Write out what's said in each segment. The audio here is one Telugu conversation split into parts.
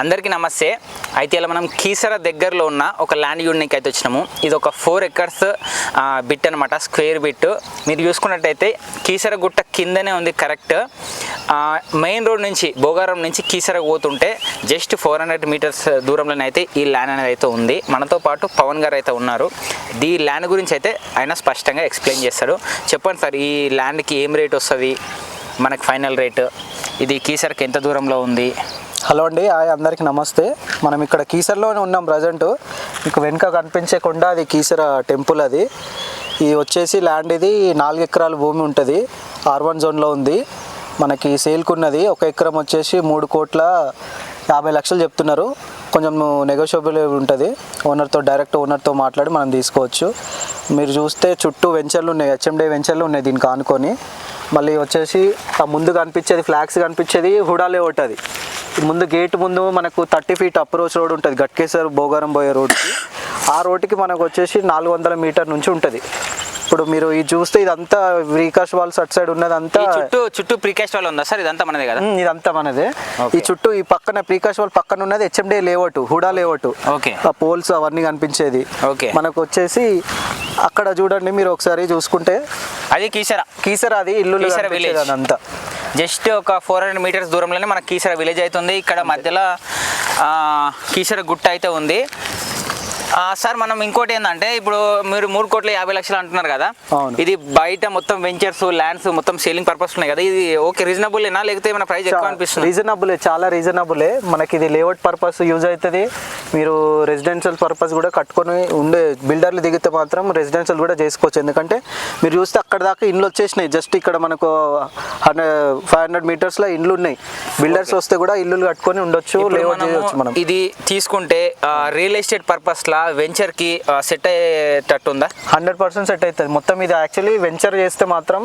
అందరికీ నమస్తే. అయితే ఇలా మనం కీసర దగ్గరలో ఉన్న ఒక ల్యాండ్ యూనిట్కి అయితే వచ్చినాము. ఇది ఒక 4 acres బిట్ అనమాట, స్క్వేర్ బిట్. మీరు చూసుకున్నట్టయితే కీసర గుట్ట కిందనే ఉంది కరెక్ట్. మెయిన్ రోడ్ నుంచి భోగారం నుంచి కీసర పోతుంటే జస్ట్ 400 meters దూరంలోనే అయితే ఈ ల్యాండ్ అనేది అయితే ఉంది. మనతో పాటు పవన్ గారు అయితే ఉన్నారు. ఈ ల్యాండ్ గురించి అయితే ఆయన స్పష్టంగా ఎక్స్ప్లెయిన్ చేస్తాడు. చెప్పండి సార్, ఈ ల్యాండ్కి ఏం రేట్ వస్తుంది, మనకి ఫైనల్ రేటు, ఇది కీసరకి ఎంత దూరంలో ఉంది? హలో అండి, అందరికీ నమస్తే. మనం ఇక్కడ కీసర్లోనే ఉన్నాం ప్రజెంట్. మీకు వెనుక కనిపించే కొండ అది కీసర టెంపుల్. అది వచ్చేసి ల్యాండ్ ఇది 4 ఎకరాల భూమి ఉంటుంది. R1 జోన్లో ఉంది. మనకి సేల్కున్నది 1 ఎకరం వచ్చేసి 3,50,00,000 చెప్తున్నారు. కొంచెం నెగోషియబుల్ ఉంటుంది. డైరెక్ట్ ఓనర్తో మాట్లాడి మనం తీసుకోవచ్చు. మీరు చూస్తే చుట్టూ వెంచర్లు ఉన్నాయి, HMD వెంచర్లు ఉన్నాయి దీనికి ఆనుకొని. మళ్ళీ వచ్చేసి ఆ ముందు కనిపించేది ఫ్లాగ్స్ కనిపించేది హుడా లేఅవుట్. అది ముందు గేట్ ముందు మనకు 30 feet అప్రోచ్ రోడ్ ఉంటుంది, గట్కేసర్ భోగారం పోయే రోడ్కి. ఆ రోడ్కి మనకు వచ్చేసి 400 meter నుంచి ఉంటుంది. ఇప్పుడు మీరు ఇది చూస్తే ఇదంతా ప్రీకాస్ట్ వాల్స్ అటు సైడ్ ఉన్నదంతా చుట్టూ ప్రీకాస్ట్ వాల్ ఉందా సార్? ఇదంతా మనదే కదా? ఇదంతా మనదే. ఈ చుట్టూ ఈ పక్కన ప్రీకాస్ట్ వాల్ పక్కన ఉన్నది HMD layout, Huda layout. Okay, ఆ పోల్స్ అవన్నీ కనిపించేది. ఓకే, మనకు వచ్చేసి అక్కడ చూడండి, మీరు ఒకసారి చూసుకుంటే అది కీసర అది ఇల్లు విలేజ్. అదంతా జస్ట్ ఒక 400 meters దూరంలోనే మనకి కీసర విలేజ్ అవుతుంది. ఇక్కడ మధ్యలో కీసర గుట్ట అయితే ఉంది. సార్, మనం ఇంకోటి ఏంటంటే, ఇప్పుడు మీరు 3,50,00,000 అంటున్నారు కదా, ఇది బయట మొత్తం వెంచర్స్ ల్యాండ్స్ మొత్తం సేలింగ్ పర్పస్ ఉన్నాయి కదా, ఇది ఓకే రీజనబుల్నా లేకపోతే ఏమైనా ప్రైస్ ఎక్కువ అనిపిస్తుంది? రీజనబులే, చాలా రీజనబులే. మనకి ఇది లేఅవుట్ పర్పస్ యూజ్ అవుతుంది. మీరు రెసిడెన్షియల్ పర్పస్ కూడా కట్టుకొని ఉండే బిల్డర్లు దిగితే మాత్రం రెసిడెన్షియల్ కూడా చేసుకోవచ్చు. ఎందుకంటే మీరు చూస్తే అక్కడ దాకా ఇండ్లు వచ్చేసినాయి. జస్ట్ ఇక్కడ మనకు 500 metersలో ఇండ్లు ఉన్నాయి. బిల్డర్స్ వస్తే కూడా ఇల్లు కట్టుకొని ఉండొచ్చు, లేఅవుట్ చేయవచ్చు. మనం ఇది తీసుకుంటే రియల్ ఎస్టేట్ పర్పస్ లా వెంచర్ కి సెట్ అయ్యేటట్టు ఉందా? 100% సెట్ అవుతుంది. మొత్తం ఇది యాక్చువల్లీ వెంచర్ చేస్తే మాత్రం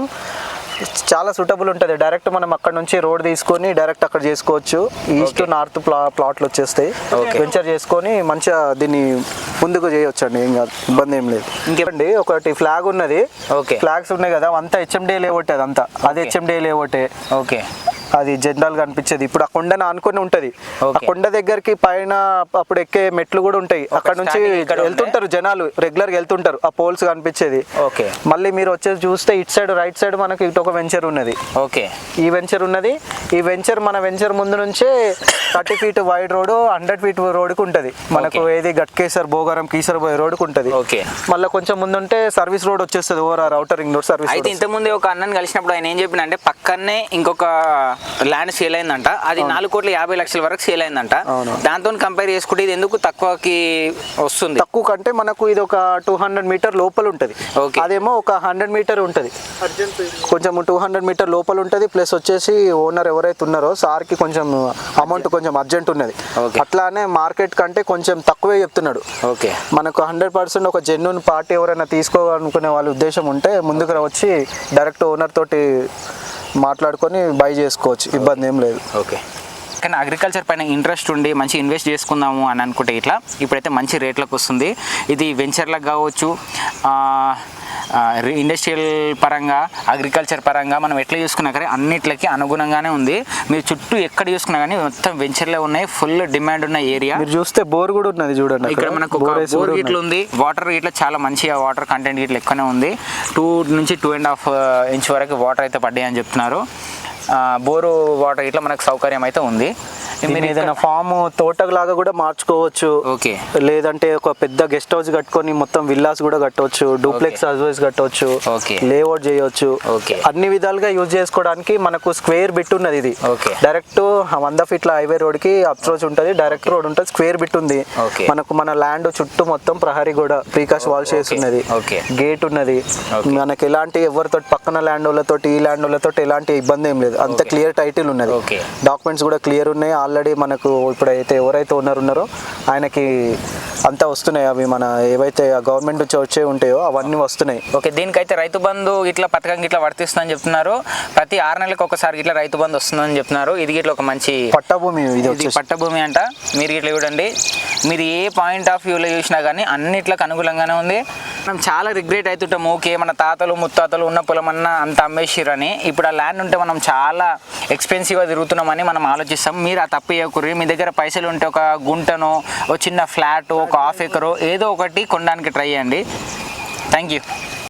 చాలా సూటబుల్ ఉంటుంది. డైరెక్ట్ మనం అక్కడ నుంచి రోడ్ తీసుకొని డైరెక్ట్ అక్కడ చేసుకోవచ్చు. ఈస్ట్ నార్త్ ప్లాట్లు వచ్చేస్తాయి. వెంచర్ చేసుకొని మంచిగా దీన్ని ముందుకు చేయొచ్చు అండి, ఏం కాదు, ఇబ్బంది ఏం లేదు. ఇంకేమండి, ఒకటి ఫ్లాగ్ ఉన్నది, ఫ్లాగ్స్ ఉన్నాయి కదా, అంతా HMD లేఅవుట్. అదంతా అది HMD లేఅవుటే. ఓకే, అది జనరల్ గా అనిపించేది. ఇప్పుడు ఆ కొండను ఆనుకొని ఉంటది. ఆ కొండ దగ్గరికి పైన అప్పుడు ఎక్కే మెట్లు కూడా ఉంటాయి. అక్కడ నుంచి వెళ్తుంటారు జనాలు, రెగ్యులర్ గా వెళ్తుంటారు. ఆ పోల్స్ కనిపించేది. మళ్ళీ మీరు వచ్చేసి చూస్తే ఇటు సైడ్ రైట్ సైడ్ మనకి ఇటు ఒక వెంచర్ ఉన్నది. ఓకే, ఈ వెంచర్ ఉన్నది. ఈ వెంచర్ మన వెంచర్ ముందు నుంచే 30 feet వైడ్ రోడ్, 100 feet రోడ్కి ఉంటది. మనకు ఏది గట్కేసర్ భోగారం కీసర్ పోయే రోడ్కి ఉంటది. మళ్ళీ కొంచెం ముందుంటే సర్వీస్ రోడ్ వచ్చేస్తుంది, over outer ring road service. అయితే ఇంతకుముందు ఒక అన్నని కలిసినప్పుడు ఆయన ఏం చెప్పిన అంటే, పక్కనే ఇంకొక ల్యాండ్ సేల్ అయిందంట, అది 4,50,00,000 వరకు సేల్ అయిందంట. దాంతో కంపేర్ చేసుకుంటే ఇది ఎందుకు తక్కువకి వస్తుంది? తక్కువ కంటే మనకు ఇది ఒక 200 meter లోపల ఉంటుంది. అదేమో ఒక 100 meter ఉంటుంది. కొంచెం 200 meter లోపల ఉంటుంది. ప్లస్ వచ్చేసి ఓనర్ ఎవరైతే ఉన్నారో సార్కి కొంచెం అమౌంట్ కొంచెం అర్జెంట్ ఉన్నది. అట్లానే మార్కెట్ కంటే కొంచెం తక్కువే చెప్తున్నాడు. మనకు 100% ఒక జెన్యూన్ పార్టీ ఎవరైనా తీసుకోవాలనుకునే వాళ్ళ ఉద్దేశం ఉంటే ముందుకు వచ్చి డైరెక్ట్ ఓనర్ తోటి మాట్లాడుకొని బై చేసుకోవచ్చు, ఇబ్బంది ఏం లేదు. ఓకే, కానీ అగ్రికల్చర్ పైన ఇంట్రెస్ట్ ఉండి మంచి ఇన్వెస్ట్ చేసుకుందాము అని అనుకుంటే ఇట్లా ఇప్పుడైతే మంచి రేట్లకు వస్తుంది. ఇది వెంచర్లకు కావచ్చు, ఇండస్ట్రియల్ పరంగా, అగ్రికల్చర్ పరంగా మనం ఎట్లా చూసుకున్నా కానీ అన్నిట్లకి అనుగుణంగానే ఉంది. మీరు చుట్టూ ఎక్కడ చూసుకున్నా కానీ మొత్తం వెంచర్లే ఉన్నాయి. ఫుల్ డిమాండ్ ఉన్న ఏరియా. మీరు చూస్తే బోర్ కూడా ఉన్నది చూడండి. ఇక్కడ మనకు బోర్ గిట్లు ఉంది. వాటర్ గిట్ల చాలా మంచిగా వాటర్ కంటెంట్ గిట్ల ఎక్కువనే ఉంది. 2 నుంచి 2.5 inch వరకు వాటర్ అయితే పడ్డాయి అని చెప్తున్నారు. బోరు వాటర్ ఇట్లా మనకు సౌకర్యం అయితే ఉంది. మీరు ఏదైనా ఫామ్ తోటలాగా కూడా మార్చుకోవచ్చు. ఓకే, లేదంటే ఒక పెద్ద గెస్ట్ హౌస్ కట్టుకొని మొత్తం విల్లాస్ కూడా కట్టవచ్చు, డూప్లెక్స్ హౌసెస్ కట్టవచ్చు, లేఅవుట్ చేయవచ్చు. అన్ని విధాలుగా యూజ్ చేసుకోవడానికి మనకు స్క్వేర్ బిట్ ఉన్నది. ఇది డైరెక్ట్ 100 feet హైవే రోడ్ కి అప్రోచ్ ఉంటుంది, డైరెక్ట్ రోడ్ ఉంటుంది, స్క్వేర్ బిట్ ఉంది. మనకు మన ల్యాండ్ చుట్టూ మొత్తం ప్రహరీ కూడా ప్రీకాస్ట్ వాల్ చేస్తున్నది, గేట్ ఉన్నది. మనకి ఎలాంటి ఎవరితో పక్కన ల్యాండ్ వాళ్ళతో ఈ ల్యాండ్ వాళ్ళతో ఎలాంటి ఇబ్బంది ఏం లేదు. అంత క్లియర్ టైటిల్ ఉన్నది. డాక్యుమెంట్స్ కూడా క్లియర్ ఉన్నాయి. ఆల్రెడీ మనకు ఇప్పుడైతే ఎవరైతే ఓనర్ ఉన్నారో ఆయనకి అంతా వస్తున్నాయి. అవి మన ఏవైతే గవర్నమెంట్ నుంచి వచ్చే ఉంటాయో అవన్నీ వస్తున్నాయి. ఓకే, దీనికైతే రైతు బంధు ఇట్లా పథకం ఇట్లా వర్తిస్తుందని చెప్తున్నారు. ప్రతి 6 నెలలకు ఒకసారి ఇట్లా రైతు బంధు వస్తుందని చెప్తున్నారు. ఇది ఇట్లా ఒక మంచి పట్టభూమి, ఇది పట్టభూమి అంట. మీరు ఇట్లా చూడండి, మీరు ఏ పాయింట్ ఆఫ్ వ్యూలో చూసినా కానీ అన్నిట్లకు అనుకూలంగానే ఉంది. మనం చాలా రిగ్రెట్ అవుతుంటాం, ఓకే మన తాతలు ముత్తాతలు ఉన్న పొలం అన్నా అంత అమ్మేసిరని. ఇప్పుడు ఆ ల్యాండ్ ఉంటే మనం చాలా ఎక్స్పెన్సివ్గా తిరుగుతున్నామని మనం ఆలోచిస్తాం. మీరు ఆ తప్పు చేయకూడదు. మీ దగ్గర పైసలు ఉంటే ఒక గుంటనో, ఒక చిన్న ఫ్లాట్, ఒక హాఫ్ ఎకరో ఏదో ఒకటి కొనడానికి ట్రై చేయండి. Thank you.